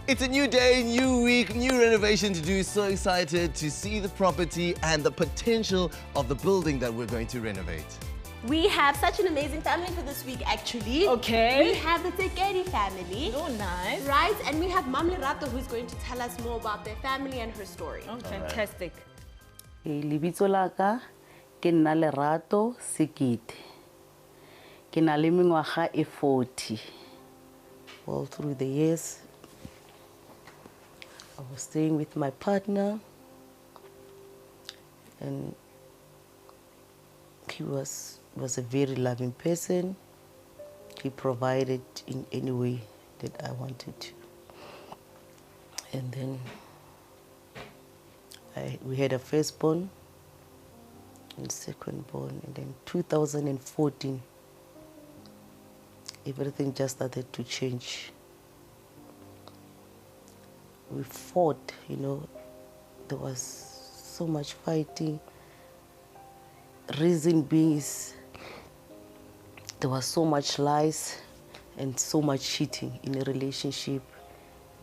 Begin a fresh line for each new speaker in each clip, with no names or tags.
It's a new day, new week, new renovation to do. So excited to see the property and the potential of the building that we're going to renovate.
We have such an amazing family for this week, actually.
Okay.
We have the Tekedi family.
Oh, nice.
Right, and we have Mam Lerato, who's going to tell us more about their family and her story.
Oh, fantastic.
Lebitso la ka ke nna Lerato Sekete. Ke na le mengwaga e 40. All through the years, I was staying with my partner, and he was a very loving person. He provided in any way that I wanted to. And then we had a firstborn and secondborn, and then 2014, everything just started to change. We fought, you know, there was so much fighting. Reason being is there was so much lies and so much cheating in a relationship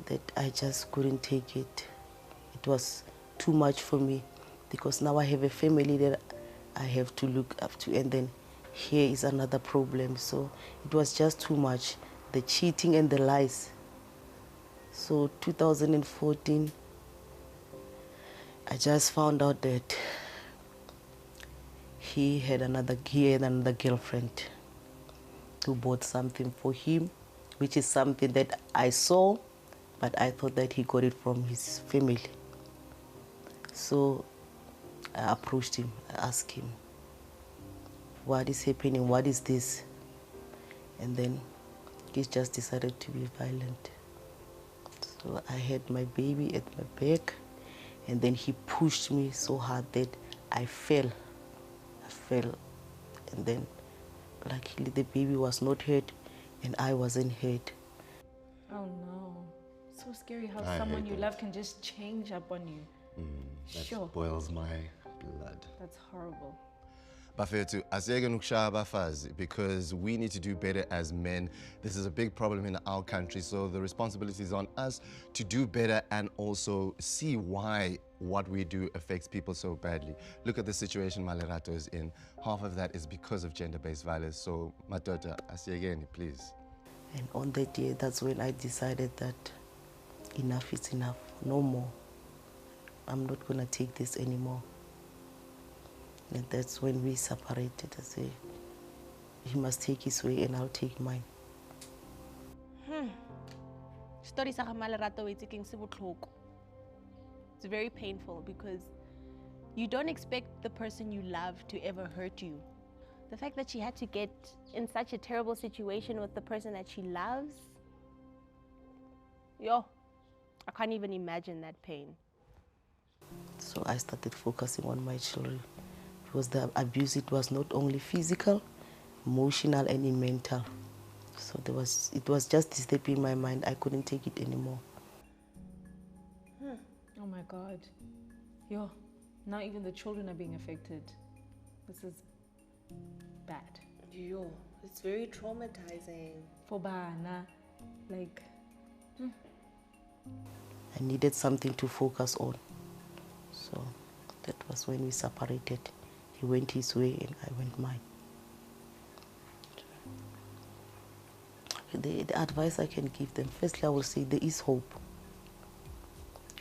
that I just couldn't take it. It was too much for me because now I have a family that I have to look up to, and then here is another problem. So it was just too much, the cheating and the lies. So 2014, I just found out that he had another girlfriend who bought something for him, which is something that I saw, but I thought that he got it from his family. So I approached him, I asked him, what is happening, what is this? And then he just decided to be violent. So I had my baby at my back, and then he pushed me so hard that I fell. And then luckily the baby was not hurt and I wasn't hurt.
Oh no. So scary how someone you love can just change up on you.
That boils my blood.
That's horrible.
Bafethu, asiyeke ukushaya abafazi, because we need to do better as men. This is a big problem in our country, so the responsibility is on us to do better and also see why what we do affects people so badly. Look at the situation Malerato is in. Half of that is because of gender-based violence. So, Matota, asiyekeni, please.
And on that day, that's when I decided that enough is enough, no more. I'm not gonna take this anymore. And that's when we separated. I say, he must take his way and I'll take mine.
Story sa Lerato it's very painful because you don't expect the person you love to ever hurt you. The fact that she had to get in such a terrible situation with the person that she loves, I can't even imagine that pain.
So I started focusing on my children. Because the abuse, it was not only physical, emotional, and mental. So it was just disturbing my mind. I couldn't take it anymore.
Oh my God. Now even the children are being affected. This is bad.
It's very traumatizing.
For Bana, like...
I needed something to focus on. So that was when we separated. He went his way and I went mine. The advice I can give them, firstly I will say there is hope.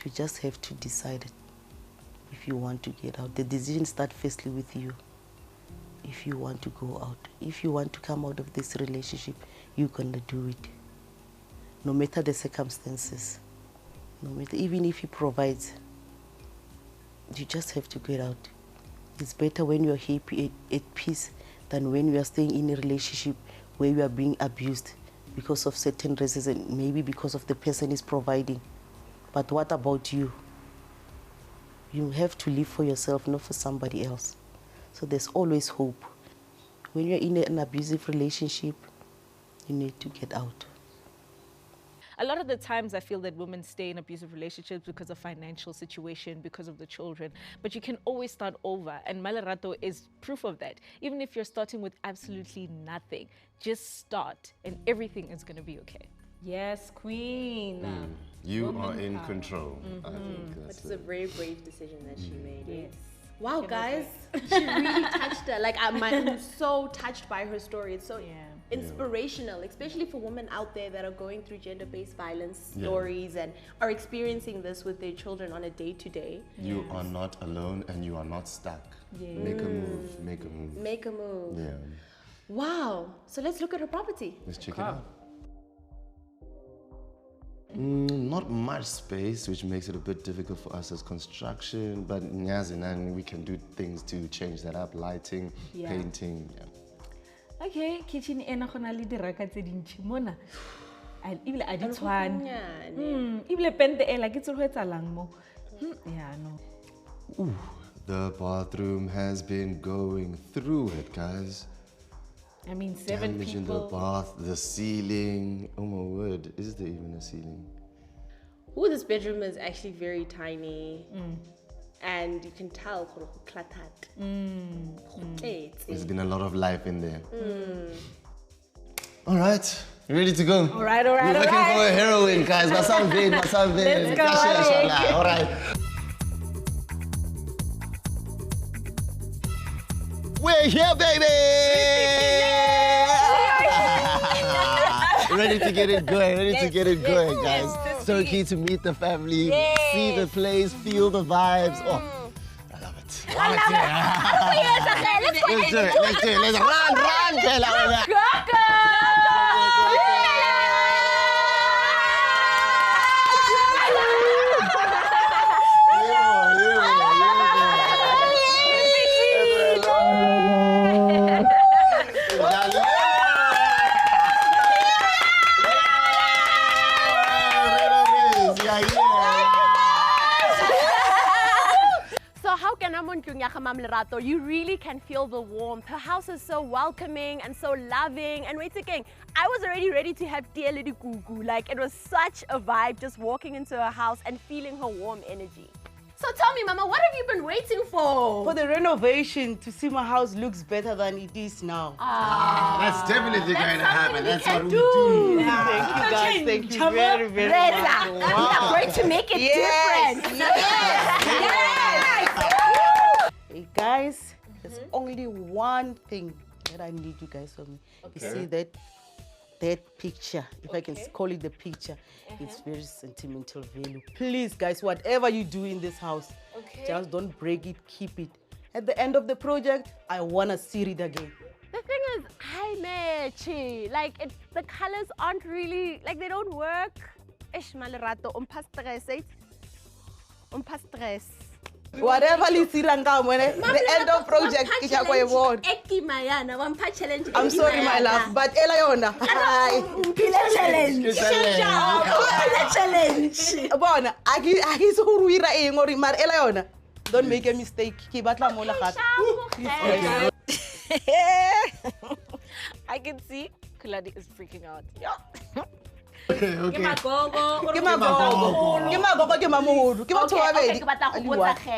You just have to decide if you want to get out. The decision starts firstly with you. If you want to go out, if you want to come out of this relationship, you're gonna do it. No matter the circumstances, no matter, even if he provides, you just have to get out. It's better when you're happy, at peace, than when you are staying in a relationship where you are being abused because of certain reasons and maybe because of the person is providing. But what about you? You have to live for yourself, not for somebody else. So there's always hope. When you're in an abusive relationship, you need to get out.
A lot of the times I feel that women stay in abusive relationships because of financial situation, because of the children, but you can always start over, and Malerato is proof of that. Even if you're starting with absolutely nothing, just start and everything is going to be okay. Yes, queen.
You
Woman
are in
power.
I think that's
It's a very brave decision that she made.
Yes.
Wow, guys, she really touched her. Like, I'm so touched by her story. It's so inspirational, especially for women out there that are going through gender-based violence stories and are experiencing this with their children on a day-to-day.
You are not alone and you are not stuck. Make a move, make a move.
Make a move.
Yeah.
Wow. So let's look at her property.
Let's check it out. Not much space, which makes it a bit difficult for us as construction, but nyazi, we can do things to change that up, lighting, painting. Yeah.
Okay, kitchen ena go na le diraka tse dintsi mona. Ebile a di tshwane. Ebile pente ela ke tse go etsalang mo. Yeah, no.
Ooh, the bathroom has been going through it, guys.
I mean, 7
Damage in the
people.
bath, the ceiling. Oh my word, is there even a ceiling?
Ooh, this bedroom is actually very tiny. And you can tell
There's been a lot of life in there. All right, ready to go?
All right.
We're looking for a heroine, guys. Let's
go.
All right. We're here, baby! Ready to get it going, guys. So keen to meet the family, see the place, feel the vibes. Oh, I love it. Let's do it. Let's run, Kayla.
So how can you really can feel the warmth. Her house is so welcoming and so loving. And wait again, I was already ready to have Tia Lady Gugu. Like, it was such a vibe just walking into her house and feeling her warm energy. So tell me, Mama, what have you been waiting for?
For the renovation, to see my house looks better than it is now.
That's definitely going to happen. That's what we
do.
do.
Thank you guys. Thank you very, very
Reza,
much.
we are going to make it different.
Hey guys, there's only one thing that I need you guys from me. You see that picture, if I can call it the picture, it's very sentimental value. Please guys, whatever you do in this house, just don't break it, keep it. At the end of the project, I want to see it again.
The thing is, I match. Like, the colors aren't really, like, they don't work. Ish malerato, stress.
Whatever the end of project, I'm sorry, my love, but Elayona, challenge. Don't make a mistake.
I can see Kuladi is freaking out.
Okay.
Okay,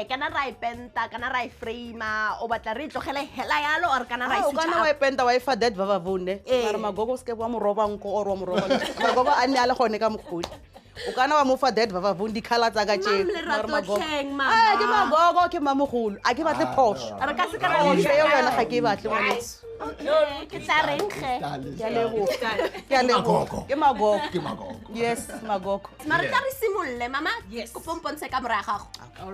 can I frame or batla re tlogela hela yalo or kana ra
Kana wa penta wa ifa that vava vunde. Mara magogo ske wa mo roba nko or wa mo roba. Magogo a ne a le gone ka mogodi. O kana wa mo fa that vava vundi khala tsa ka tje.
Mara magogo.
Ke magogo ke mamogolo. A ke batle Porsche.
Re ka se ka
O tle yo yona ga ke batle ngwanetso.
Ke tla renge.
Ke a leboga. Ke magogo. Yes, magogo.
Mara tla re simolle mama. Yes. Ko pompontshe ka mora gago.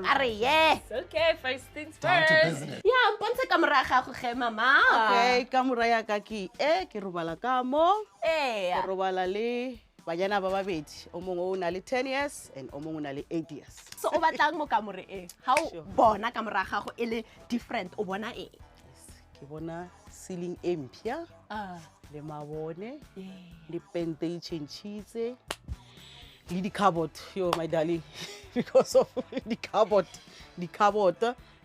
Are ye.
Okay, first things
Down to
first.
business.
Ya mpontshe ka mora gago ge mama.
Okay, ka mora ya ka ke ke robala ka mo.
Eh.
Ke robala le banyana ba babedi. O mongwe o na le 10 years and o mongwe o na le 8 years.
So o batlang mo ka more e. Ha o bona ka mora gago e le different o bona e.
Ke bona ceiling empia. Le mabone. Le pente e chentshitse. Le di cupboard, yo my darling. Because of the cupboard.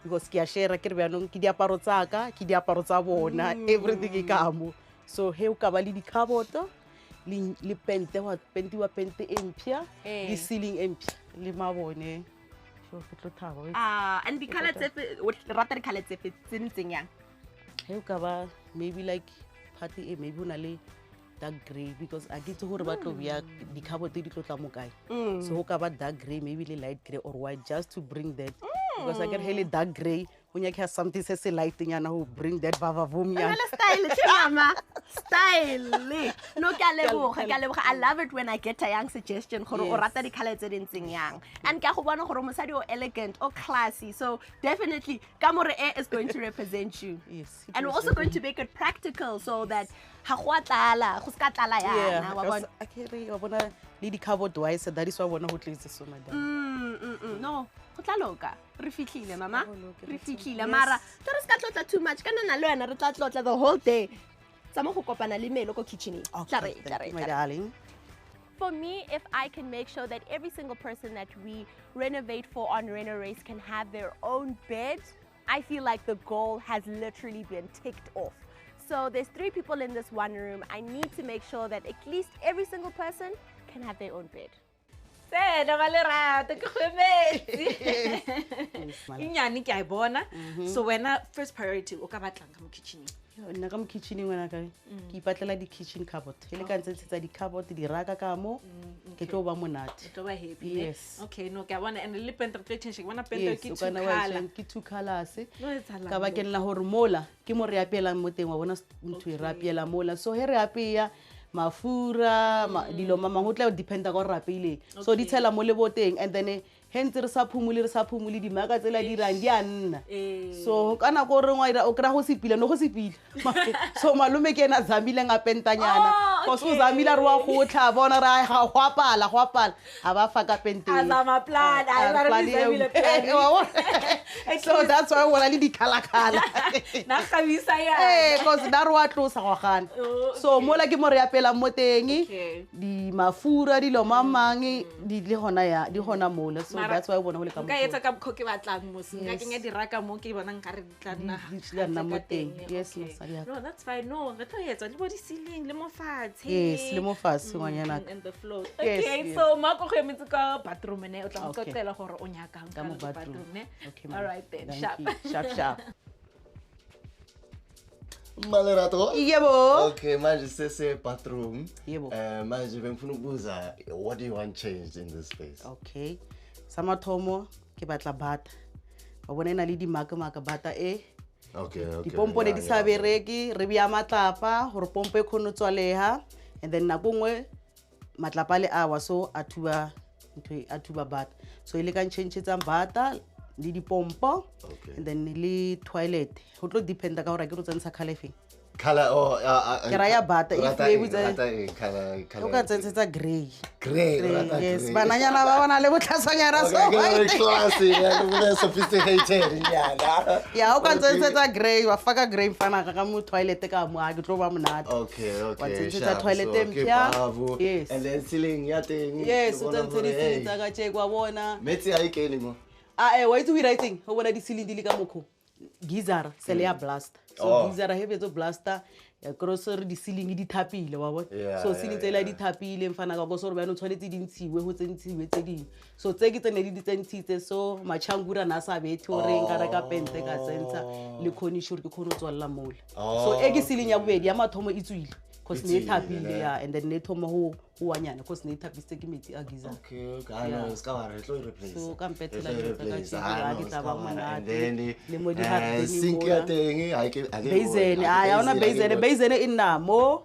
Because ke a share ke re byanong ke diaparo tsa ka, ke diaparo tsa bona, everything e ka mo. So he o ka ba le di cupboard, le pente wa pente empia, di ceiling empia, le mabone. So ke tlo thaba.
And the color tse o rata di color tse ntseng yang.
He o ka ba maybe like party maybe una le dark grey because I get to hold about the cupboard so hook about dark grey, maybe the light grey or white, just to bring that. Because I get really dark grey when you have something says a light thing and who bring that bava boom.
Style, mama. Style. No, I love it when I get a young suggestion. Or rata di color tse dintseng yang. And ka go bona gore mosadi o elegant or classy. So definitely Kamore A is going to represent you.
Yes.
And we're also going to make it practical so that ha go tlala, go ska tlala yana, wa bona.
I can't really want the cupboard wise, that is why I want to hold so madam.
No, go tla loka. Re fitlhile mama. Re fitlhile mara. Tla re ska tlotla too much. Kana na le wena re tla tlotla the whole day. Tsama go kopana le melo ko kitchen.
Okay, thank you, my darling.
For me, if I can make sure that every single person that we renovate for on Reno Race can have their own bed, I feel like the goal has literally been ticked off. So there's 3 people in this one room. I need to make sure that at least every single person can have their own bed.
Inyani ke a bona. So when first priority o ka batlang ka mo kitchen.
Nna ka mo kitchen ngwana ka ke ipatlela di kitchen cupboard hele ka ntsetsa di cupboard di raka ka mo ke tlo ba monate
to ba happy.
Yes.
Okay, no ke a bona and le penta reflection she bona penta
Yes,
ke
o
two
kana wa
color.
tsheng ke 2 colors
No etsalang.
ka ba ke nna hore mola ke mo re apeelang mo teng wa bona ntho e re apeela mola so he re apeya mafura dilo mama go tla dependa go rapeile so di tshela mo le boteng and then hence re sa phumuli di maka tsela di rang di a nna so kana go re ngwa o kra go sepile no go sepile so malume ke ena zamile nga pentanyana go so zamile re wa go tlha bona ra ga go apala a ba fa ka penteng
Azama plan, I already Zamile plan.
so that's why wona le di khala
Na khabisa ya.
because da re wa tlosa go gana so mola ke mo re apela mo teng
Okay.
di mafura di lo mamang di le hona ya di hona mola so that's why bona go le ka mo
Ka etsa ka bokho ke batlang mo se nka kenya diraka mo ke bona nkare di tla nna
Di tla nna mo teng. Yes,
Okay.
mosadi ya ka.
No, that's fine. No, re tlo etsa le bo di ceiling le mo fatshe.
Yes, le mo fatshe ngwanyana ka.
And the floor.
Yes,
Okay,
yes.
so ma go emetse ka bathroom ne o tla mo
Okay.
kotela gore o nyakang
Ka mo
ka
bathroom.
ne.
Okay,
All right then.
Thank
Sharp.
you. Sharp.
Malerato.
Yebo.
Okay, manje sese bathroom.
Yebo.
Manje bengifuna ukubuza, what do you want changed in this space?
Okay. Sa mathomo ke batla bata. Ba bona ena le di maka bata
Okay.
dipompo ne di sa bereke re bia matlapa gore pompo e kgone tswaleha and then nako ngwe matlapa le awa so a thuba bata so ile ka ntšhentšhetsang bata le dipompo
Okay.
and then le toilet go tlo dependa ka gore ke ro tsentsha khalefeng
Color or
ke raya bata if
rata
le
eng,
butse
rata eng, color
o ka tsentshetsa gray
gray, rata
yes
gray.
bananyana ba bona le botlhaswanyana so
Okay, classy, yeah, sophisticated, yeah.
ya o ka tsentshetsa gray wa faka gray mfana ka mo toilet ka mo a ke tlo ba monate
Okay,
Wa tsentshetsa
sharp.
toilet
So,
e
ke
mpšha.
bravo.
Yes.
And then ceiling ya teng.
yes
ke
o
bona
tsentse
gore,
di
hey,
tsa ka check wa bona
metsi a ikene mo.
wa itse o ira itseng go bona di-ceiling di le ka mokgo geyser sele ya blaster so
Oh.
geyser he betso blaster ya grocery di-ceiling di thapile wa bona
Yeah,
so
yeah,
ceiling tsela
yeah.
di thapile mfana ka ko so re bana o tshwanetse di ntshiwe go tsentshiwe tse dingwe so tse ke tsene di tsentshitse so machangura na sa bethe o re nka reka pente ka tsentsha le khonishore ke kgone o tswalela mola so e ke ceiling ya bobedi ya mathomo e tswile cause ne e
tswile,
thapile
ne.
ya and then ne thoma go wanyana cause ne e thapiste ke metsi a geyser
Okay, I know, it's ka re tlo replace.
So, ka mphetela
Re tlo
dilo tsa ka
replace,
tjena,
I
ha
know,
ke
it's
tla ba
ka re.
monate.
And then
Le mo di-garden-eng
sink ya
mola.
teng, ha ke
basin basin e nna mo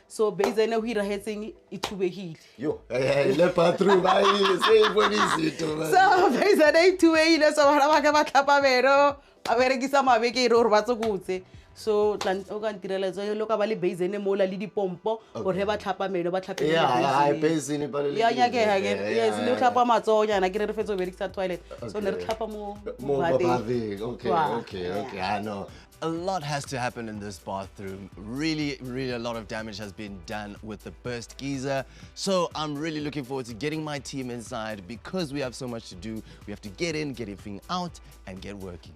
so basin e ho irahetseng e thubegile
Yo, le bathroom ai se bonizito.
so basin e thubegile so bana ba ka ba tlhapa bero ba berekisa mabeke e re gore ba tsokotse so o ka ntirela tso lo ka ba le basin e mola le dipompo gore he ba tlhapa meno ba tlhape
Yeah, basin e palele.
ya nyakega yes le o tlhapa matsonyana ke re re fetse o berekisa toilet so ne re tlhapa mo bateng.
Okay,
Wow.
okay, I know. A lot has to happen in this bathroom. Really a lot of damage has been done with the burst geyser. So I'm really looking forward to getting my team inside because we have so much to do. We have to get in, get everything out, and get working.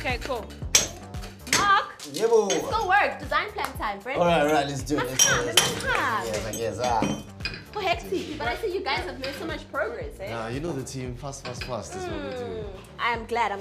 Okay, cool.
Mark,
Yebo.
let's go work. Design plan time, friend.
All right, let's do it. Let's do it.
Yes,
I guess.
For hectic, but I see you guys have made so much progress, eh?
You know the team. Fast is what we do.
I'm glad.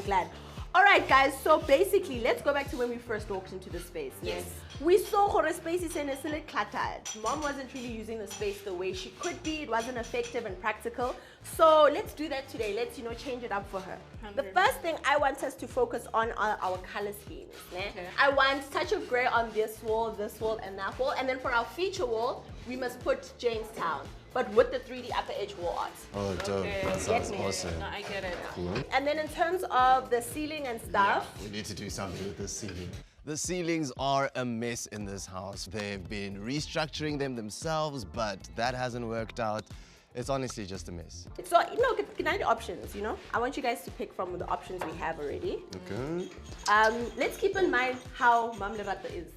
All right, guys, so basically, let's go back to when we first walked into the space.
Yes.
We saw her space is in a little cluttered. Mom wasn't really using the space the way she could be. It wasn't effective and practical. So let's do that today. Let's, change it up for her.
100.
The first thing I want us to focus on are our color schemes.
Okay.
I want touch of gray on this wall, and that wall. And then for our feature wall, we must put Jamestown, but with the 3D upper edge wall art.
Oh, dope.
Okay.
That sounds
Get me.
awesome.
No, I get it.
Cool.
And then in terms of the ceiling and stuff,
We need to do something with the ceiling. The ceilings are a mess in this house. They've been restructuring them themselves, but that hasn't worked out. It's honestly just a mess.
so, can I do options, I want you guys to pick from the options we have already.
Okay.
Let's keep in mind how Mam Lerato is.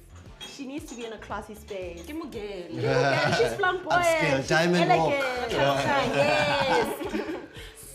She needs to be in a classy space.
Give me again.
She's flamboyant,
Upscale,
she's
diamond walk.
elegant. Yes.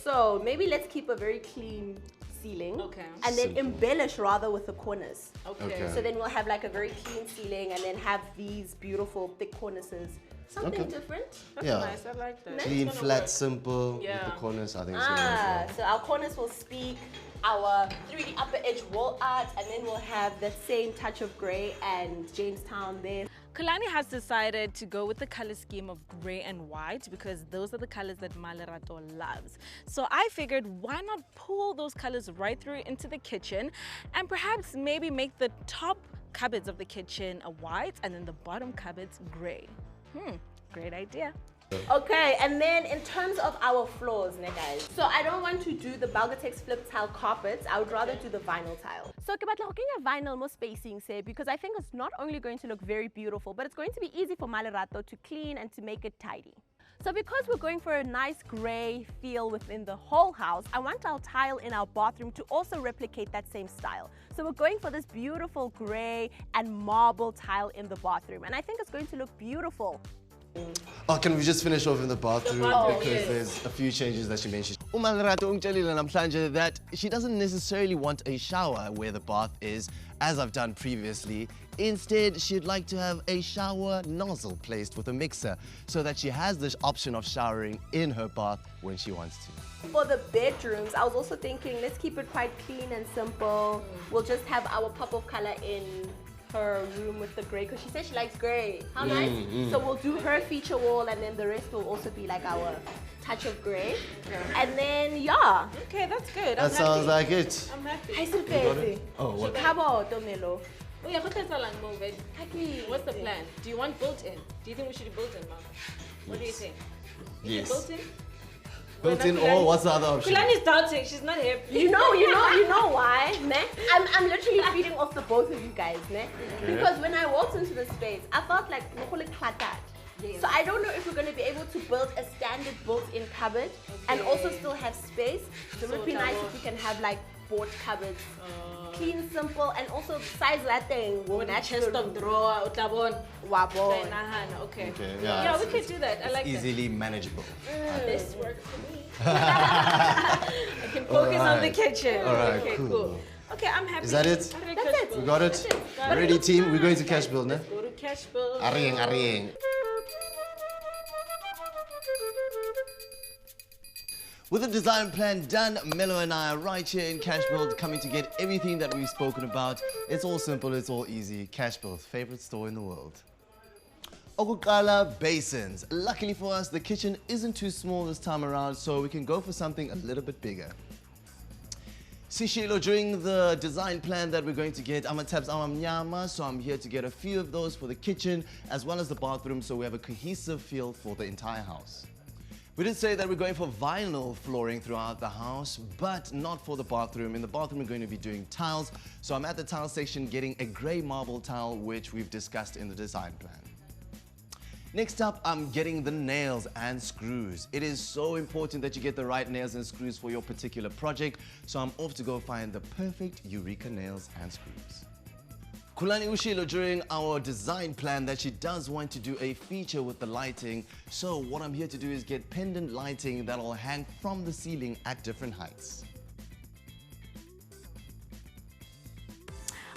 So maybe let's keep a very clean ceiling.
Okay.
And then embellish rather with the corners.
Okay.
So then we'll have like a very clean ceiling and then have these beautiful thick cornices. Something
Okay.
different.
That's
Yeah.
nice. I like that.
Clean,
It's gonna
flat,
work.
simple. With
Yeah.
the corners, I think it's gonna work well.
So our corners will speak our 3D upper edge wall art, and then we'll have that same touch of gray and Jamestown there.
Kulani has decided to go with the color scheme of gray and white because those are the colors that Malerato loves. So I figured, why not pull those colors right through into the kitchen and perhaps maybe make the top cupboards of the kitchen a white and then the bottom cupboards gray. Great idea.
Okay, and then in terms of our floors, guys. So I don't want to do the Belgatex flip tile carpets. I would rather do the vinyl tile. So but looking at vinyl more spacing, say, because I think it's not only going to look very beautiful, but it's going to be easy for Malerato to clean and to make it tidy. So because we're going for a nice gray feel within the whole house, I want our tile in our bathroom to also replicate that same style. So we're going for this beautiful gray and marble tile in the bathroom. And I think it's going to look beautiful.
Oh, can we just finish off in the bathroom?
bathroom,
Because
yes.
there's a few changes that she mentioned. Umalerato ungitshelile namhlanje that she doesn't necessarily want a shower where the bath is, as I've done previously. Instead, she'd like to have a shower nozzle placed with a mixer so that she has this option of showering in her bath when she wants to.
For the bedrooms, I was also thinking, let's keep it quite clean and simple. We'll just have our pop of color in her room with the gray, because she said she likes gray. How nice? So we'll do her feature wall, and then the rest will also be like our touch of gray. And then, yeah.
Okay, that's good.
That sounds like it.
I'm happy.
Hi, Silpezi.
Oh, what?
Chabo, Tomelo.
Oh, yeah, what's the plan? Do you want built-in? Do you think we should do built-in, Mama? What do you think?
Yes.
Built-in?
Built-in or what's the other option?
Kulani's doubting. She's not happy.
You know why, ne? I'm literally feeding off the both of you guys, ne? Because when I walked into the space, I felt like cluttered.
Yes.
So I don't know if we're going to be able to build a standard built-in cupboard and also still have space. So it would be nice if we can have like board cupboards, clean, simple, and also size that thing will match
Chest
the
of drawer, utlabon.
wabon.
Okay.
Okay,
Yeah, we could do that. I like
easily manageable.
that. This works for me. I can focus on the
Alright.
kitchen.
Alright,
Okay,
cool.
Okay, I'm happy.
Is that it?
I like
That's
cash
it.
bill.
We got it?
That's it. Got
Ready,
it.
team? We're going to cash build, ne?
Go to cash bill.
Arring, arring. With the design plan done, Melo and I are right here in Cashbuild coming to get everything that we've spoken about. It's all simple, it's all easy. Cashbuild, favorite store in the world. Okokuqala, basins. Luckily for us, the kitchen isn't too small this time around, so we can go for something a little bit bigger. Sishilo, during the design plan that we're going to get, amatabs amamnyama, so I'm here to get a few of those for the kitchen as well as the bathroom, so we have a cohesive feel for the entire house. We did say that we're going for vinyl flooring throughout the house, but not for the bathroom. In the bathroom, we're going to be doing tiles. So I'm at the tile section getting a gray marble tile, which we've discussed in the design plan. Next up, I'm getting the nails and screws. It is so important that you get the right nails and screws for your particular project. So I'm off to go find the perfect Eureka nails and screws. Kulani ushilo during our design plan that she does want to do a feature with the lighting. So what I'm here to do is get pendant lighting that'll hang from the ceiling at different heights.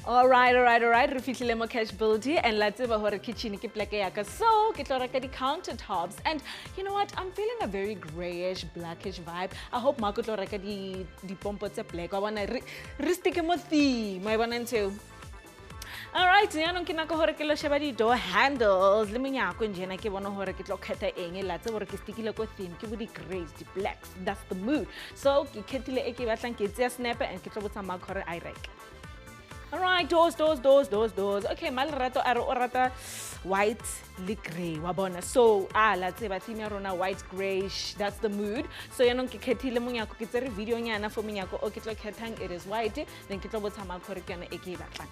All right. Re fihlile mo Cashbuilty and la tseba hore kitchen ke pleke ya ka. So, ke tlo reka di countertops. And you know what? I'm feeling a very grayish, blackish vibe. I hope Marco tlo reka di pompo tse black. I wanna re stick mo theme. My bona ntse. All right, yanong ke nako hore ke lo sheba di door handles. Le menyako njena ke bona hore ke tlo kgetha eng la tse hore ke stickile ko theme ke bo di grays, di blacks. That's the mood. So, ke khethile e ke batlang ke tseya snapper and ke tlo botsa Marco hore I reka. All right, doors. Okay, Malerato are o rata white le gray wa bona. So, la tseba theme ya rona white grayish. That's the mood. So, yanong ke khethile monyako ke tsere video nyana for monyako o ke tlo khethang it is white. Then ke tlo botsa Marco hore ke yona e ke batlang.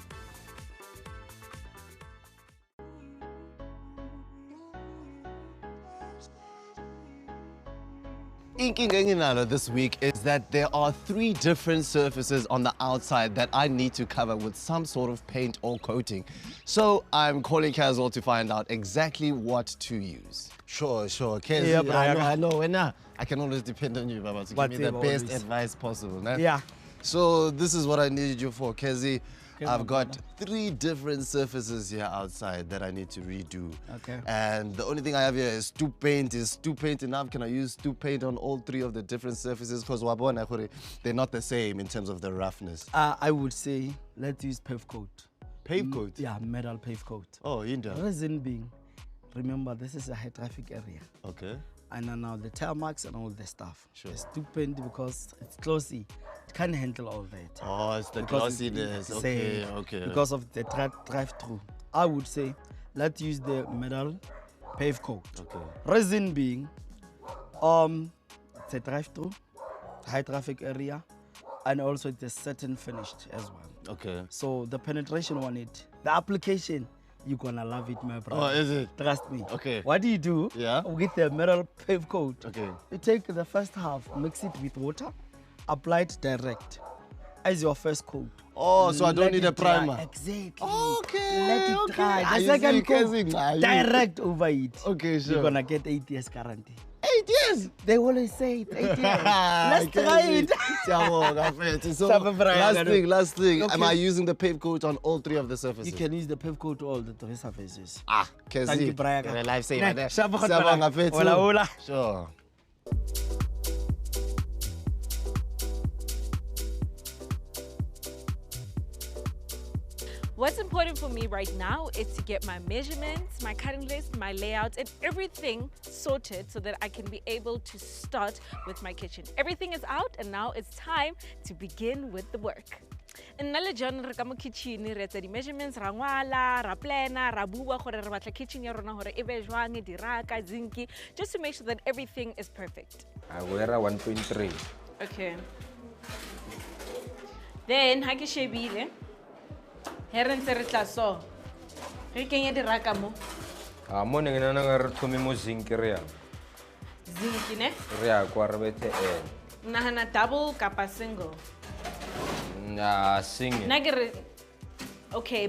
Inking enginalo this week is that there are 3 different surfaces on the outside that I need to cover with some sort of paint or coating. So I'm calling Caswell to find out exactly what to use. Sure. Kez,
Yeah,
I know. I can always depend on you, Baba, to give me the best advice possible. Nah?
Yeah.
So this is what I needed you for, Kezi. I've got 3 different surfaces here outside that I need to redo.
Okay.
And the only thing I have here is stoop paint. Is stoop paint enough? Can I use stoop paint on all 3 of the different surfaces? Because they're not the same in terms of the roughness.
I would say let's use pave coat.
Pave coat?
Yeah, metal pave coat.
Oh, India.
Reason being, remember this is a high traffic area.
Okay.
And then now the tire marks and all the stuff.
Sure.
The stoop paint because it's glossy. It can't handle all that.
Oh, it's the
Because
glossiness.
it's
Okay.
Because of the drive-through. I would say let's use the metal pave coat.
Okay.
Reason being, it's a drive-through, high traffic area, and also it's a certain finished as well.
Okay.
So the penetration on it, the application, you're gonna love it, my brother.
Oh, is it?
Trust me.
Okay.
What do you do?
Yeah.
With the metal pave coat.
Okay.
You take the first half, mix it with water, apply it direct as your first coat.
Oh, so I don't
Let
need
it
a primer.
dry. Exactly.
Okay.
Let it
okay.
dry.
I
The second
see,
coat,
Kezi.
direct over it.
Okay, sure.
You're gonna get 8 years guarantee.
8 years.
They always say it, 8 years. Let's try it.
So, last thing.
Okay.
Am I using the pave coat on all 3 of the surfaces?
You can use the pave coat to all the 3 surfaces.
Kezi.
Thank you, Brian.
You're a lifesaver there.
Siyabonga,
Siyabonga,
Hola, hola.
Sure.
What's important for me right now is to get my measurements, my cutting list, my layout, and everything sorted so that I can be able to start with my kitchen. Everything is out and now it's time to begin with the work. Nna le John re ka mo kitchen re etsa di measurements ra ngwala ra plana ra bua gore re batla kitchen ya rona gore e be jwang di raka zinki just to make sure that everything is perfect.
I wear a 1.3.
Okay. Then ha ke shebile here ntse re tla so re kenye di raka mo
Mo ne ngena nga re thomi mo zinc re ya.
zinki ne
Re ya kwa re bethe
nahana double kapa single
sing.
nna ke re okay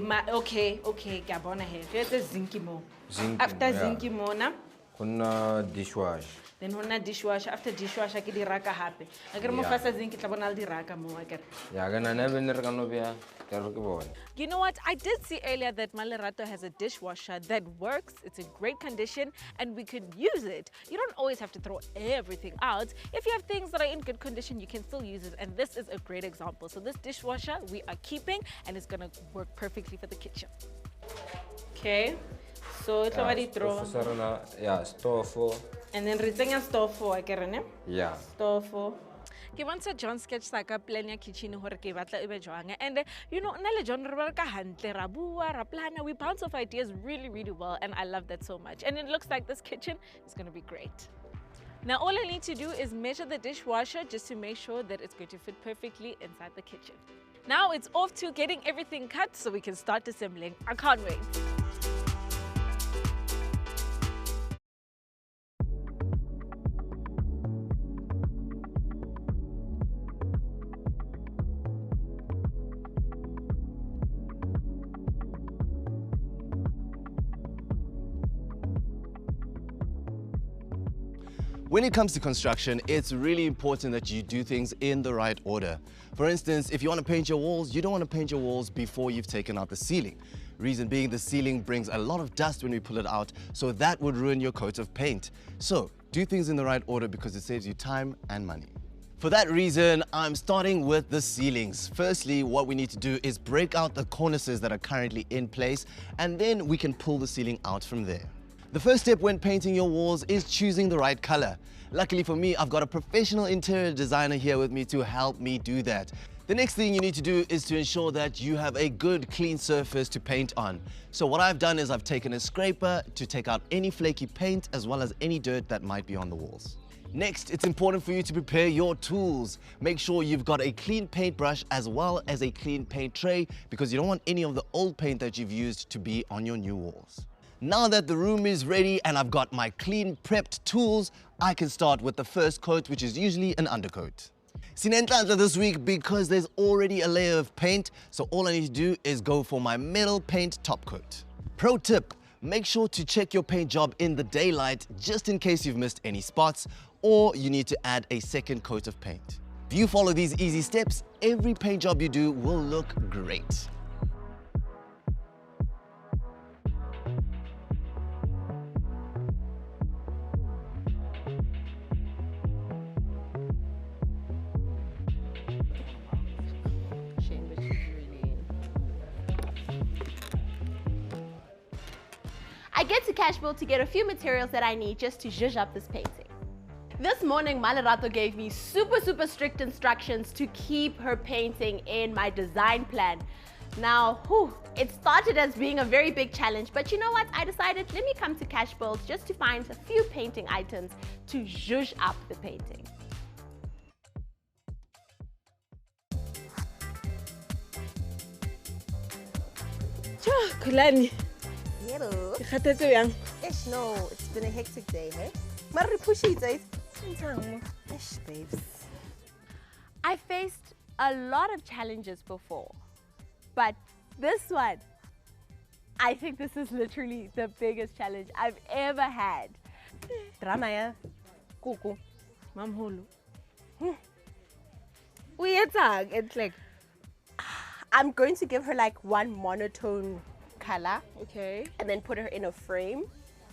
ke a bona here re etse zinki mo
Zinki,
after
yeah.
zinki mo na
Kuna dishwash.
then ho na dishwasher after dishwasher ke di raka hape a ke re mo
Yeah.
fasa zinki tla bona le di raka mo a ke re
Ya kana na bene re kana bya ke re ke bona.
You know what? I did see earlier that Malerato has a dishwasher that works. It's in great condition and we could use it. You don't always have to throw everything out. If you have things that are in good condition, you can still use it. And this is a great example. So this dishwasher we are keeping and it's gonna work perfectly for the kitchen. Okay. So it's already throw.
Sarana ya stove.
And then ritsenya stove for ne?
Yeah.
Stove for. Ke bontsha John sketch sa ka plan ya kitchen hore ke batla e be jwang and you know nna le John re ba ka hantle ra bua ra plana we bounce off ideas really well and I love that so much and it looks like this kitchen is going to be great. Now all I need to do is measure the dishwasher just to make sure that it's going to fit perfectly inside the kitchen. Now it's off to getting everything cut so we can start assembling. I can't wait.
When it comes to construction, it's really important that you do things in the right order. For instance, if you want to paint your walls, you don't want to paint your walls before you've taken out the ceiling. Reason being, the ceiling brings a lot of dust when we pull it out, so that would ruin your coat of paint. So do things in the right order because it saves you time and money. For that reason, I'm starting with the ceilings. Firstly, what we need to do is break out the cornices that are currently in place, and then we can pull the ceiling out from there. The first step when painting your walls is choosing the right color. Luckily for me, I've got a professional interior designer here with me to help me do that. The next thing you need to do is to ensure that you have a good clean surface to paint on. So what I've done is I've taken a scraper to take out any flaky paint as well as any dirt that might be on the walls. Next, it's important for you to prepare your tools. Make sure you've got a clean paintbrush as well as a clean paint tray because you don't want any of the old paint that you've used to be on your new walls. Now that the room is ready and I've got my clean prepped tools, I can start with the first coat, which is usually an undercoat. Sinenhlanhla this week because there's already a layer of paint, so all I need to do is go for my metal paint top coat. Pro tip, make sure to check your paint job in the daylight just in case you've missed any spots or you need to add a second coat of paint. If you follow these easy steps, every paint job you do will look great.
I get to Cashbuild to get a few materials that I need just to zhuzh up this painting. This morning, Malerato gave me super strict instructions to keep her painting in my design plan. Now, it started as being a very big challenge, but you know what? I decided, let me come to Cashbuild just to find a few painting items to zhuzh up the painting.
Kulani.
Hello.
Ikhathetse yang?
Ish, no, it's been a hectic day, hey? Mari pushy days. Ish, babes.
I faced a lot of challenges before, but this one, I think this is literally the biggest challenge I've ever had.
Drama, yeah? Kuku.
Mamhulu. It's like,
I'm going to give her like one monotone color
okay.
and then put her in a frame.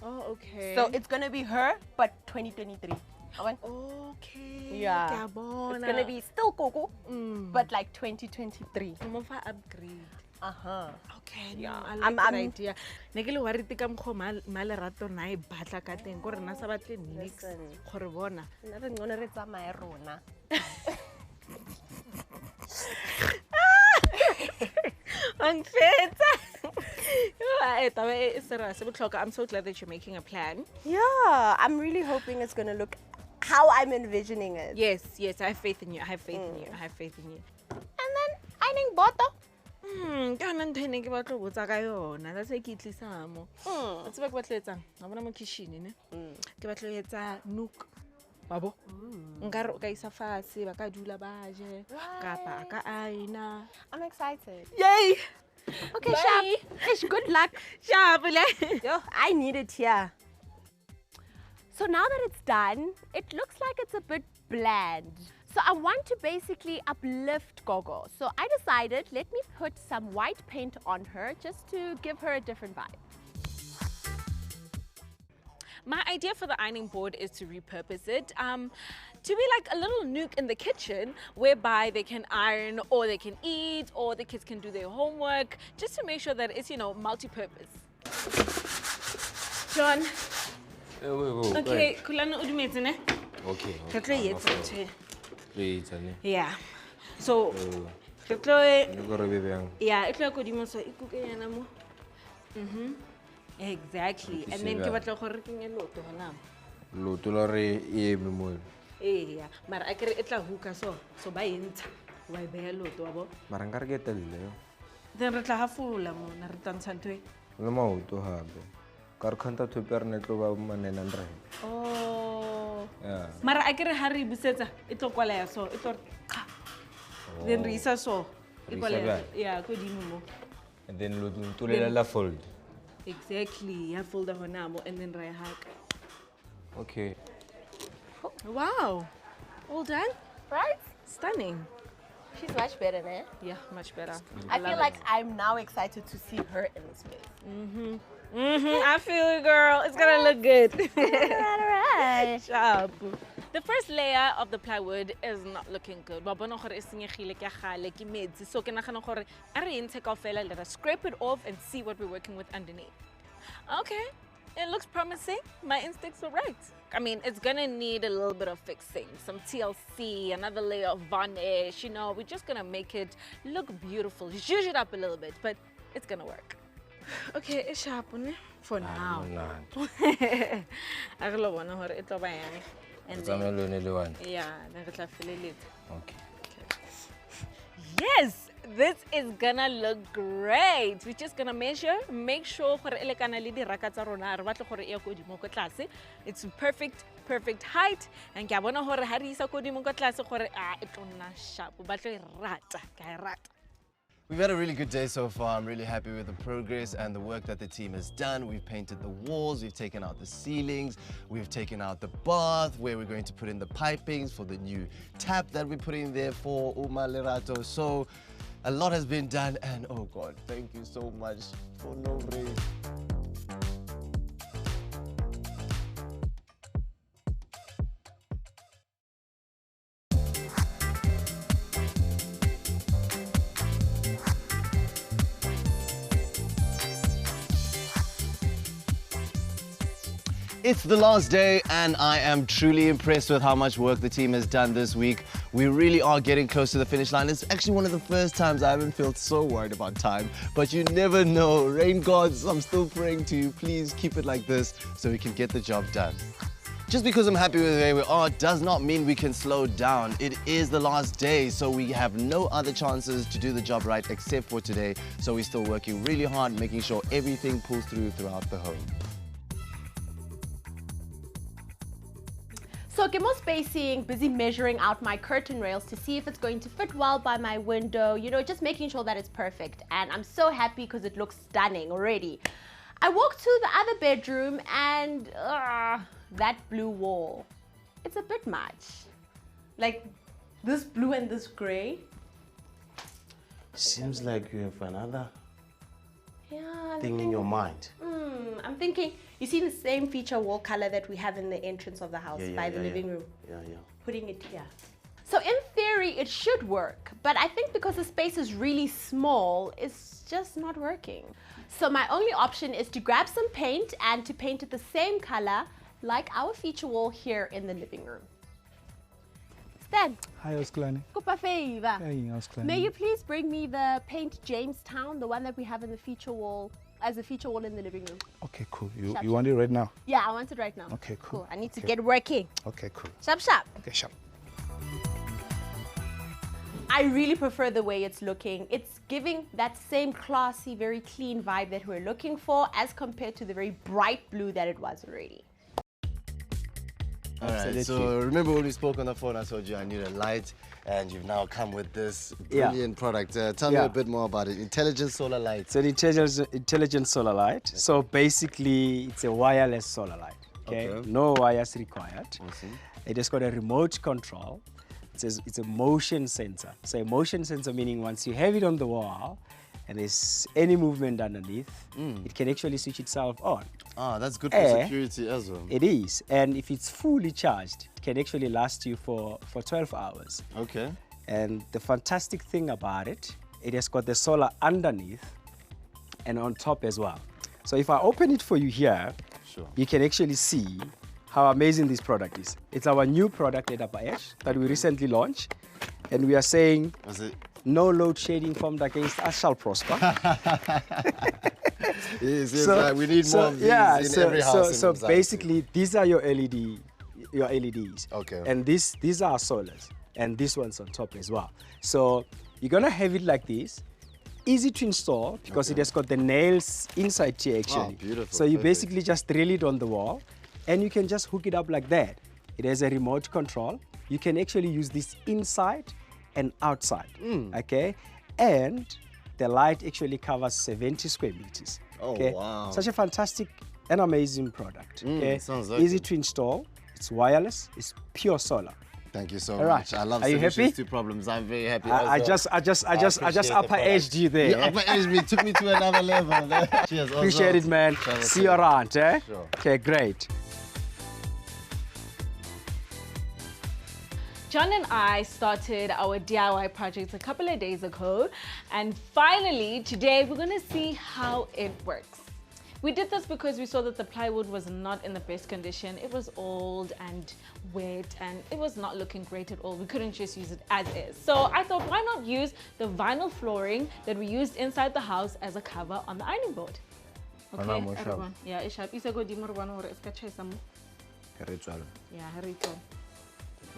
Oh, okay.
So it's gonna be her, but 2023.
Okay.
Yeah. It's gonna be still Coco, but like 2023.
I'm of upgrade. Okay,
Yeah.
no, I like that idea. Ne ke le worried ka mkho Malerato na e batla ka teng gore na sa batle nix gore bona.
Nna re ngone re tsamaye rona.
I'm so glad that you're making a plan.
Yeah, I'm really hoping it's gonna look how I'm envisioning it.
Yes, I have faith in you. I have faith in you. I have faith in you.
And then I think bottle.
Kana ntho ne ke batla go tsa ka yona. That's ke itlisa mo. It's ba ke batla etsang. Ga bona mo kitchen ne. Ke batla go etsa nook. Babo. Nkare o ka isa fase ba ka dula ba je. Kapa ka aina.
I'm excited.
Yay!
Okay,
Bye.
Shab. Ish, good luck.
Sharp.
Yo, I need it here. So now that it's done, it looks like it's a bit bland. So I want to basically uplift Gogo. So I decided, let me put some white paint on her just to give her a different vibe.
My idea for the ironing board is to repurpose it to be like a little nook in the kitchen whereby they can iron or they can eat or the kids can do their homework just to make sure that it's, you know, multi-purpose. John. Okay, Kulana udumetse ne?
Okay.
Ke tlo etsa
ne.
Yeah. So ke tlo yeah, e tlo go dimosa ikukenyana mo. Exactly. And then ke batla gore ke nye loto hona.
Loto lo re e mo.
Yeah, mara a kere e tla huka so ba entsha wa e beya loto wa bo.
Mara nka re ke telele yo.
Then re tla hafula mo na re tantsha ntwe.
Le maoto hape. Ka re khanta thuper ne tlo ba manena ndre.
Oh.
Yeah.
Mara a kere ha re busetsa e tlo kwala ya so e tlo cha. Then re isa so e kwala yeah go dimo mo.
And then lo ntulela la fold.
Exactly, ya folder hona mo and then ra e haka.
Okay.
Wow. All done?
Right?
Stunning.
She's much better, né?
Yeah, much better.
I feel like I'm now excited to see her in the space.
I feel it, girl. It's gonna look good.
Alright.
Sharp. The first layer of the plywood is not looking good. Ba bona gore e senyegile ke gale ke metsi. So ke nagana gore a re ntse kaofela, let us scrape it off and see what we're working with underneath. Okay, it looks promising. My instincts were right. I mean, it's gonna need a little bit of fixing, some TLC, another layer of varnish. You know, we're just gonna make it look beautiful, zhuzh it up a little bit, but it's gonna work. Okay, it's sharp for now. I really want to hear it over here. And then, yeah, then we fill it.
Okay.
Yes, this is gonna look great. We're just gonna measure, make sure it's perfect height. And
We've had a really good day so far. I'm really happy with the progress and the work that the team has done. We've painted the walls, we've taken out the ceilings, we've taken out the bath where we're going to put in the pipings for the new tap that we're putting there for Uma Lerato. So a lot has been done, and oh God, thank you so much for Reno Race. It's the last day and I am truly impressed with how much work the team has done this week. We really are getting close to the finish line. It's actually one of the first times I haven't felt so worried about time, but you never know. Rain gods, I'm still praying to you. Please keep it like this so we can get the job done. Just because I'm happy with where we are does not mean we can slow down. It is the last day, so we have no other chances to do the job right except for today. So we're still working really hard, making sure everything pulls through throughout the home.
So Kimo's spacing, busy measuring out my curtain rails to see if it's going to fit well by my window, you know, just making sure that it's perfect. And I'm so happy because it looks stunning already. I walked to the other bedroom and that blue wall, it's a bit much. Like this blue and this gray.
Seems like you have another
Yeah,
thing in your mind.
I'm thinking, you see the same feature wall color that we have in the entrance of the house by the living room?
Yeah.
Putting it here. So in theory, it should work, but I think because the space is really small, it's just not working. So my only option is to grab some paint and to paint it the same color like our feature wall here in the living room. Stan,
Hi, Osklani.
kupa favor.
Hey, Osklani.
May you please bring me the paint Jamestown, the one that we have in the feature wall, as a feature wall in the living room?
Okay, cool.
Sharp,
You want it right now?
Yeah, I want it right now.
Okay, cool.
I need to
Okay.
get working.
Okay, cool.
Sharp, sharp.
Okay, sharp.
I really prefer the way it's looking. It's giving that same classy, very clean vibe that we're looking for as compared to the very bright blue that it was already.
All right, so remember when we spoke on the phone, I told you I need a light, and you've now come with this brilliant product. Tell me a bit more about it. Intelligent solar light.
So the intelligent solar light. Okay. So basically, it's a wireless solar light. Okay. No wires required.
Awesome.
It has got a remote control. It's a motion sensor. So a motion sensor meaning once you have it on the wall and there's any movement underneath, it can actually switch itself on.
Ah, that's good for security as well.
It is. And if it's fully charged, it can actually last you for 12 hours.
Okay.
And the fantastic thing about it, it has got the solar underneath and on top as well. So if I open it for you here, you can actually see how amazing this product is. It's our new product at Upper Edge that we recently launched. And we are saying, no load shedding formed against us shall prosper.
Yes, right. We need more of these in every house.
So basically, these are your LEDs.
Okay.
And these are solars. And this one's on top as well. So you're gonna have it like this. Easy to install because it has got the nails inside here actually.
Oh, beautiful.
So you basically just drill it on the wall and you can just hook it up like that. It has a remote control. You can actually use this inside and outside, okay? And the light actually covers 70 square meters.
Oh,
okay?
wow.
Such a fantastic and amazing product, okay?
Sounds like
Easy to install. It's wireless. It's pure solar.
Thank you so
All right.
much. I love
Are you
solutions
happy?
to problems. I'm very happy.
I just upper edged you there.
You upper edged me, took me to another level. Cheers.
Appreciate it, man. See you around, eh?
Sure.
Okay, great.
John and I started our DIY project a couple of days ago, and finally today we're gonna see how it works. We did this because we saw that the plywood was not in the best condition. It was old and wet and it was not looking great at all. We couldn't just use it as is. So I thought, why not use the vinyl flooring that we used inside the house as a cover on the ironing board? Okay, everyone. Yeah, it's sharp. Isa go dimmer one or it's catch some. Yeah, ritual.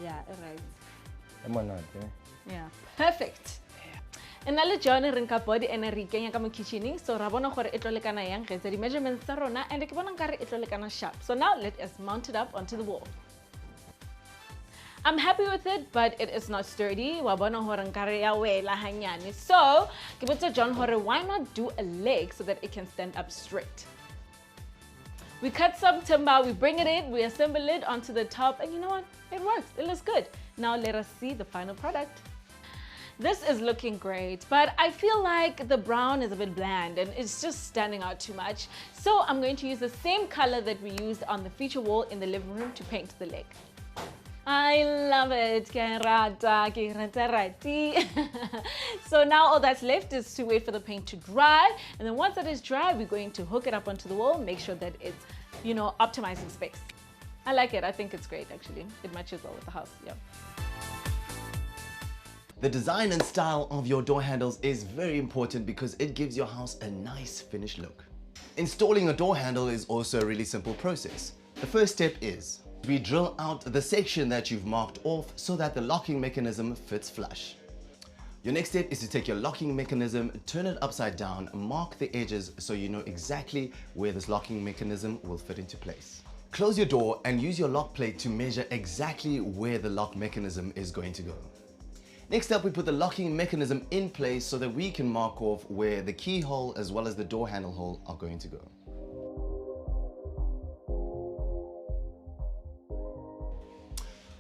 Yeah, right. Yeah, perfect. And now John and Rinka body and Enrique come kitchening, so Rabona for etolekana yang get the measurements sarona and the kibonankari etolekana sharp. So now let us mount it up onto the wall. I'm happy with it, but it is not sturdy. Wabona horankari yawe la hanyani. So Kibutsa John Hore, why not do a leg so that it can stand up straight? We cut some timber, we bring it in, we assemble it onto the top, and you know what? It works, it looks good. Now let us see the final product. This is looking great, but I feel like the brown is a bit bland and it's just standing out too much. So I'm going to use the same color that we used on the feature wall in the living room to paint the leg. I love it. So now all that's left is to wait for the paint to dry, and then once it is dry, we're going to hook it up onto the wall, make sure that it's, you know, optimizing space. I like it. I think it's great, actually. It matches well with the house. Yeah.
The design and style of your door handles is very important because it gives your house a nice finished look. Installing a door handle is also a really simple process. The first step is we drill out the section that you've marked off so that the locking mechanism fits flush. Your next step is to take your locking mechanism, turn it upside down, mark the edges so you know exactly where this locking mechanism will fit into place. Close your door and use your lock plate to measure exactly where the lock mechanism is going to go. Next up, we put the locking mechanism in place so that we can mark off where the keyhole as well as the door handle hole are going to go.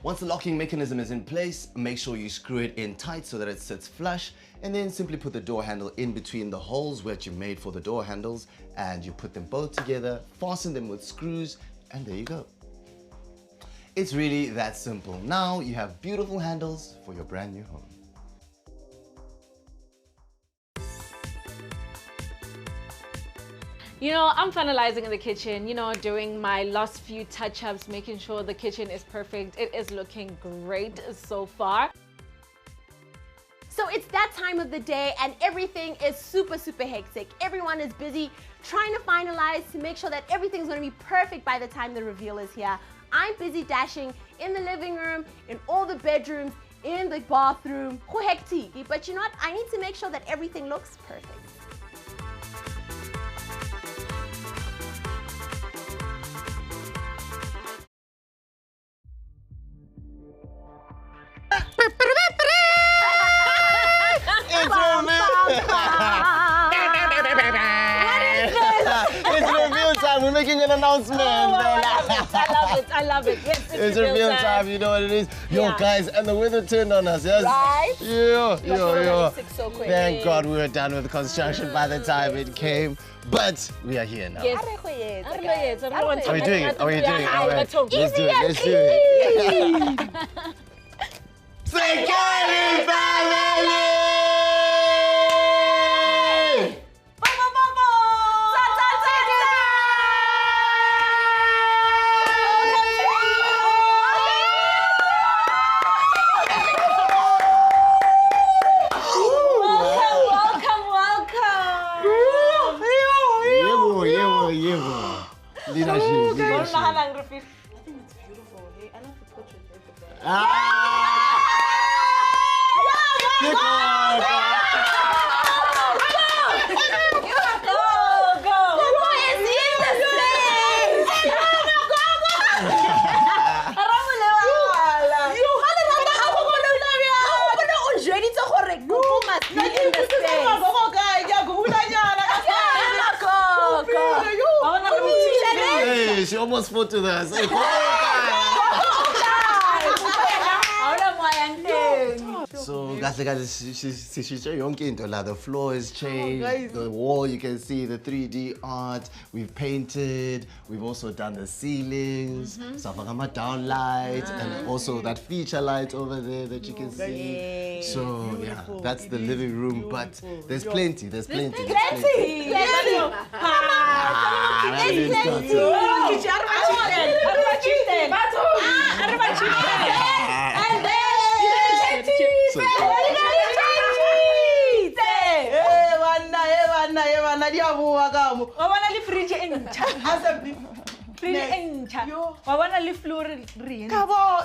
Once the locking mechanism is in place, make sure you screw it in tight so that it sits flush, and then simply put the door handle in between the holes which you made for the door handles, and you put them both together, fasten them with screws, and there you go. It's really that simple. Now you have beautiful handles for your brand new home.
You know, I'm finalizing in the kitchen, you know, doing my last few touch-ups, making sure the kitchen is perfect. It is looking great so far.
So it's that time of the day and everything is super hectic. Everyone is busy trying to finalize to make sure that everything's going to be perfect by the time the reveal is here. I'm busy dashing in the living room, in all the bedrooms, in the bathroom. Hectic. But you know what? I need to make sure that everything looks perfect.
It's reveal time. We're making an announcement.
I love it. Yes,
it's reveal time. You know what it is? Yo, guys, and the weather turned on us. Yes?
Right?
Yo.
So quick.
Thank God we were done with construction by the time it came. But we are here now.
Yes.
Are we doing it? All right. Let's do it. Security family!
I think it's beautiful. Hey, I love the portrait.
She almost fought with us. Hey, come on, So guys, she's the floor is changed, the wall you can see the 3D art, we've painted, we've also done the ceilings, Savagama downlight, and also that feature light over there that you can see. So yeah, that's the living room, but there's plenty. There's plenty.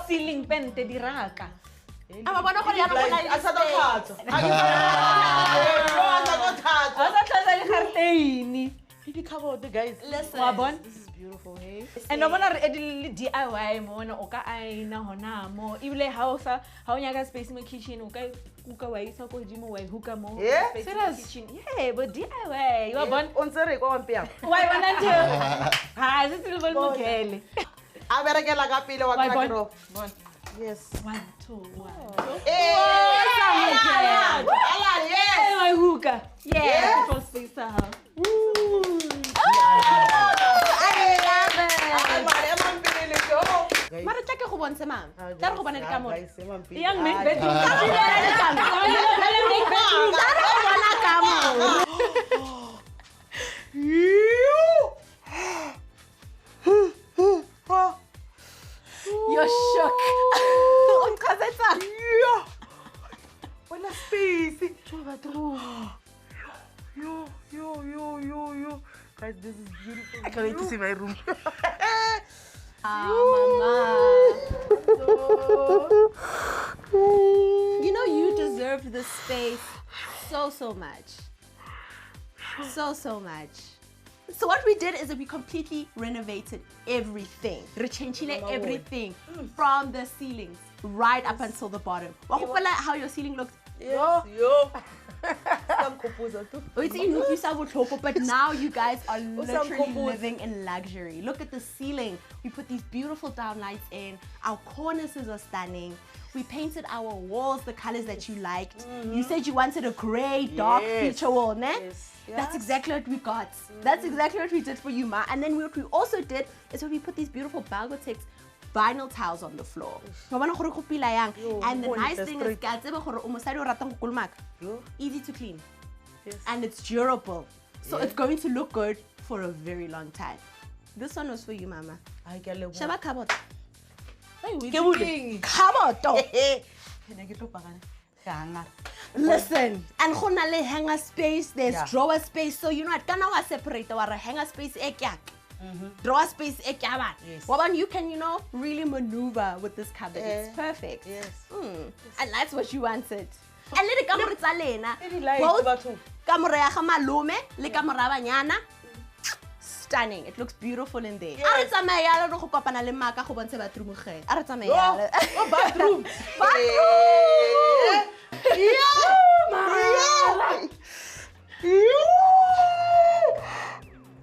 Ceiling pente di raka.
Listen, this is beautiful, hey?
And I want to DIY mo oka ay na hona mo. Ibile house how nyaga space mo kitchen oka kuka wa isa ko dimo wa huka mo.
Yeah,
space
serious?
kitchen. Yeah, but DIY. Wa bon.
Onsere ko ampia.
Why wana nje? Ha, this is level mo kele.
Aberekela ka pele wa
Why,
kana
Bon?
kro. Yes.
1, 2, 1.
Yes.
My hookah. Yeah. For space house.
Mara check go bonse mam. Tara go bana ka mo.
Young man bedroom.
You're shook.
What a space. Yo. Guys, this is beautiful. I can't wait to see my room.
Mama. You know you deserve this space so much. So much. So what we did is that we completely renovated everything. Rechanchile everything from the ceilings right up until the bottom. How your ceiling looked?
Yo.
But now you guys are literally living in luxury. Look at the ceiling. We put these beautiful downlights in. Our cornices are stunning. We painted our walls the colors that you liked. You said you wanted a gray, dark feature wall, ne?
Yes.
That's exactly what we got. That's exactly what we did for you, Ma. And then what we also did is when we put these beautiful Balgotex vinyl tiles on the floor. And the nice thing is, easy to clean.
Yes.
And it's durable. So it's going to look good for a very long time. This one was for you, Mama. Shaba cupboard. Listen, and khonale hanger space, there's drawer space. So you know what? Kana wa separate wa hanger space ekyak. Drawer space ekyaban. Waban, you can, really maneuver with this cupboard. It's perfect.
Yes.
And that's what you wanted. And let the camera tsalena.
Both
Camera ya malume, le camera banyana. Stunning. It looks beautiful in there. Are tsamaya le go kopana le maka go bontshe bathroom ge. Are tsamaya.
Oh, bathroom.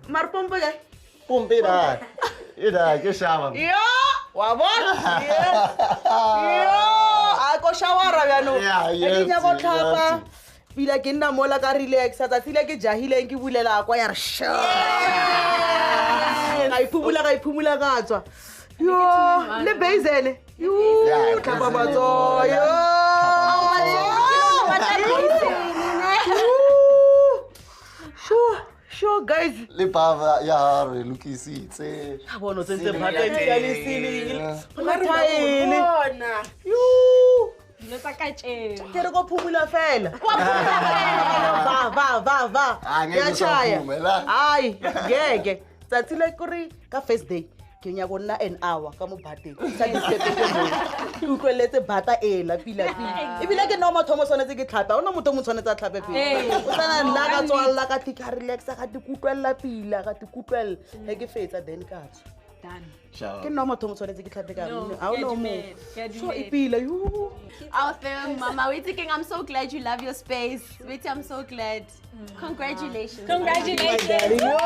Marpompo ya.
Pompe da. Ida ke shama.
Wa bona? Ako shawara bjano.
Yes.
Ke go tlhapa. Pila ke nna mola ka relax. Tsatsile ke jahile ke bulela kwa ya re sha. Ga iphumula ka tswa. Yo, le basene. Yo, tlhapa batso. Sure, guys.
Le bava ya re lokisitse.
Ha bona tsentse phata ya le ceiling. Ngataele. Yo.
Lo tsa ka tshela.
Ke re go phumula fela. Va. Ya chaya. Ai, yeke. Tsatsile kuri ka first day. Ke nya go nna an hour ka mo bhateng. Sa disepe ke mo. Ke utlweletse bhata ela pila. Ebile ke no motho mo tshwanetse ke tlhapa. Ona motho mo tshwanetse a tlhape pila. O tsana nna ka tswalla ka tika relax ka dikutlwella pila ka dikutlwella. He ke fetsa then ka tswa.
Done.
Ke no motho mo tshwanetse ke tlhape ka. Ha o no mo. So
Ke
ipila yo.
Out there, Mama. We're thinking, I'm so glad you love your space. Wait, I'm so glad. Congratulations.
Congratulations.
Yo.